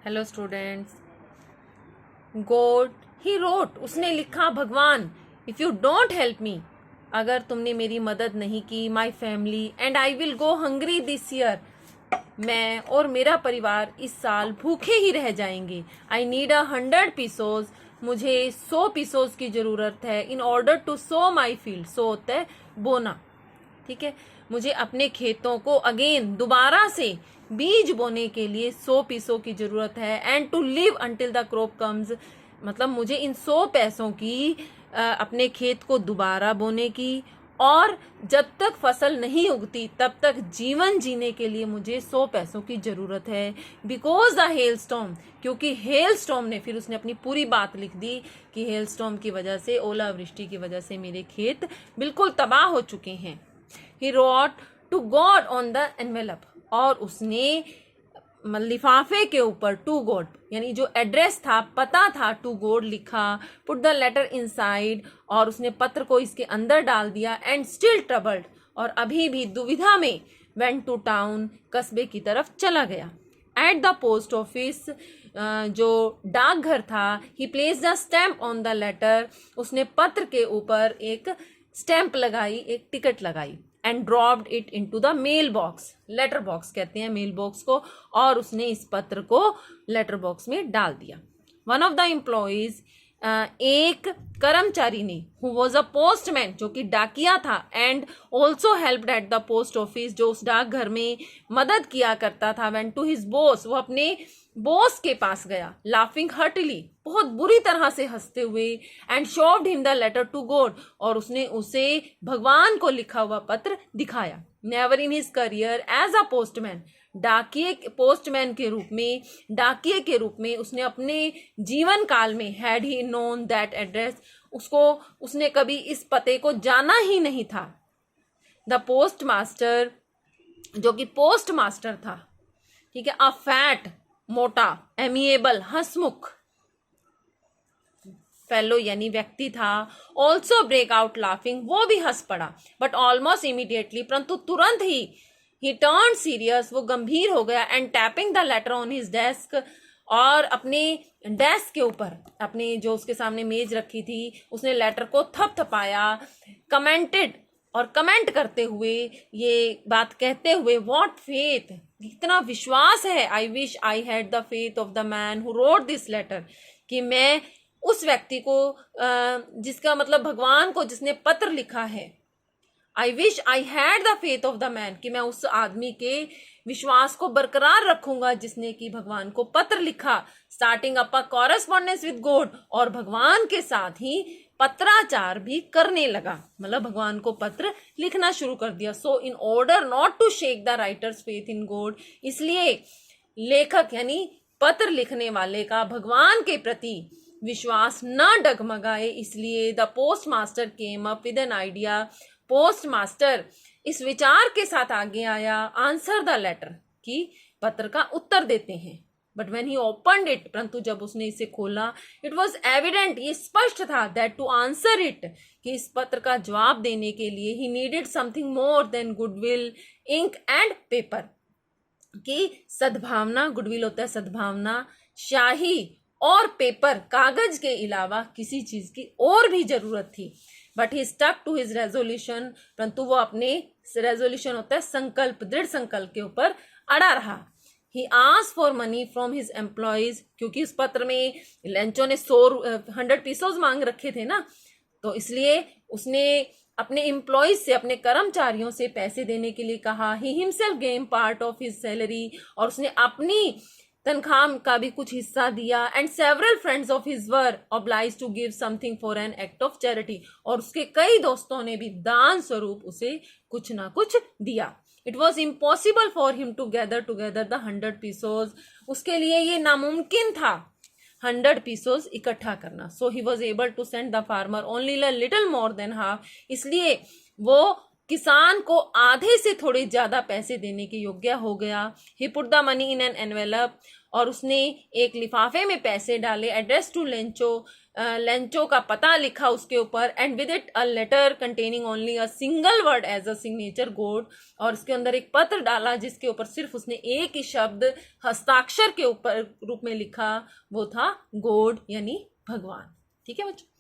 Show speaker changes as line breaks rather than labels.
Hello students. God he wrote, उसने लिखा भगवान, if you don't help me, अगर तुमने मेरी मदद नहीं की, my family and I will go hungry this year, मैं और मेरा परिवार इस साल भूखे ही रह जाएंगे। आई नीड 100 पीसोज, मुझे 100 पीसोज की जरूरत है। In order to sow my field, so होता है बोना, ठीक है। मुझे अपने खेतों को अगेन दोबारा से बीज बोने के लिए 100 पीसों की जरूरत है। And to live until the crop comes, मतलब मुझे इन 100 पैसों की अपने खेत को दोबारा बोने की, और जब तक फसल नहीं उगती तब तक जीवन जीने के लिए मुझे 100 पैसों की जरूरत है। बिकॉज द हेल स्टॉर्म, क्योंकि हेल स्टॉर्म ने, फिर उसने अपनी पूरी बात लिख दी कि हेल स्टॉर्म की वजह से, ओलावृष्टि की वजह से मेरे खेत बिल्कुल तबाह हो चुके हैं। He wrote to God on the envelope, और उसने लिफाफे के ऊपर टू गॉड, यानी जो एड्रेस था, पता था, टू गॉड लिखा। पुट द लेटर इनसाइड, और उसने पत्र को इसके अंदर डाल दिया। एंड स्टिल ट्रबल्ड, और अभी भी दुविधा में, वेंट टू टाउन, कस्बे की तरफ चला गया। एट द पोस्ट ऑफिस, जो डाकघर था, he place the stamp on the letter, उसने पत्र के ऊपर एक स्टैम्प लगाई, एक टिकट लगाई। And dropped it into the mail box, letter box कहते हैं मेल बॉक्स को, और उसने इस पत्र को लेटर बॉक्स में डाल दिया। वन ऑफ द एम्प्लॉइज, एक कर्मचारी ने, हु वॉज अ पोस्टमैन, जो कि डाकिया था, and also helped at the post office, जो उस डाकघर में मदद किया करता था, वेंट टू हिज बॉस, वो अपने बॉस के पास गया, लाफिंग हर्टली, बहुत बुरी तरह से हंसते हुए। And shoved him the letter to God, और उसने उसे भगवान को लिखा हुआ पत्र दिखाया। Never in his career as a postman, डाकिए, पोस्टमैन के रूप में, डाकिए के रूप में उसने अपने जीवन काल में, had he known that address, उसने कभी इस पते को जाना ही नहीं था। द पोस्ट मास्टर, जो कि पोस्ट मास्टर था, ठीक है, अ फैट, मोटा, एमिएबल, हंसमुख फेलो यानी व्यक्ति था। ऑल्सो ब्रेक आउट लाफिंग, वो भी हंस पड़ा। बट ऑलमोस्ट इमीडिएटली, परंतु तुरंत ही टर्न सीरियस, वो गंभीर हो गया। And tapping the later on his desk, और अपने डेस्क के ऊपर, अपने जो उसके सामने मेज रखी थी, उसने लेटर को थपथपाया। कमेंटेड, और कमेंट करते हुए, ये बात कहते हुए, व्हाट फेथ, कितना विश्वास है। I wish I had the faith of the man who wrote this letter, कि मैं उस व्यक्ति को, जिसका मतलब भगवान को जिसने पत्र लिखा है, I wish I had the faith of the man, कि मैं उस आदमी के विश्वास को बरकरार रखूंगा जिसने कि भगवान को पत्र लिखा। Starting up a correspondence with God, और भगवान के साथ ही पत्राचार भी करने लगा, मतलब भगवान को पत्र लिखना शुरू कर दिया। So in order not to shake the writer's faith in God, इसलिए लेखक यानी पत्र लिखने वाले का भगवान के प्रति विश्वास न डगमगाए, इसलिए the post master came up with an idea, post master इस विचार के साथ आगे आया, आंसर द लेटर, कि पत्र का उत्तर देते हैं। But when he opened it, परंतु जब उसने इसे खोला, इट वॉज एविडेंट, ये स्पष्ट था, दैट टू आंसर इट, कि इस पत्र का जवाब देने के लिए he needed something more than goodwill, ink and paper, कि सद्भावना, गुडविल होता है सद्भावना, शाही और पेपर, कागज के अलावा किसी चीज की और भी जरूरत थी। But he stuck to his resolution, परंतु वो अपने, रेजोल्यूशन होता है संकल्प, दृढ़ संकल्प के ऊपर अड़ा रहा। He asked for money from his employees, क्योंकि उस पत्र में लेंचो ने 100 पीसोज मांग रखे थे ना, तो इसलिए उसने अपने एम्प्लॉयज से, अपने कर्मचारियों से पैसे देने के लिए कहा। He himself gave part of his salary, और उसने अपनी तनख्वाह का भी कुछ हिस्सा दिया। And several friends of his were obliged to give something for an act of charity, और उसके कई दोस्तों ने भी दान स्वरूप उसे कुछ ना कुछ दिया। It was impossible for him to gather together the 100 pesos, उसके लिए ये नामुमकिन था 100 पीसोज इकट्ठा करना। So he was able to send the farmer only little more than half, इसलिए वो किसान को आधे से थोड़े ज्यादा पैसे देने के योग्य हो गया। He put the money in an envelope, और उसने एक लिफाफे में पैसे डाले। एड्रेस टू लेंचो, लेंचो का पता लिखा उसके ऊपर। And with it a letter containing only a single word as a signature, God. और उसके अंदर एक पत्र डाला जिसके ऊपर सिर्फ उसने एक ही शब्द हस्ताक्षर के ऊपर रूप में लिखा, वो था गोड यानी भगवान। ठीक है बच्चों।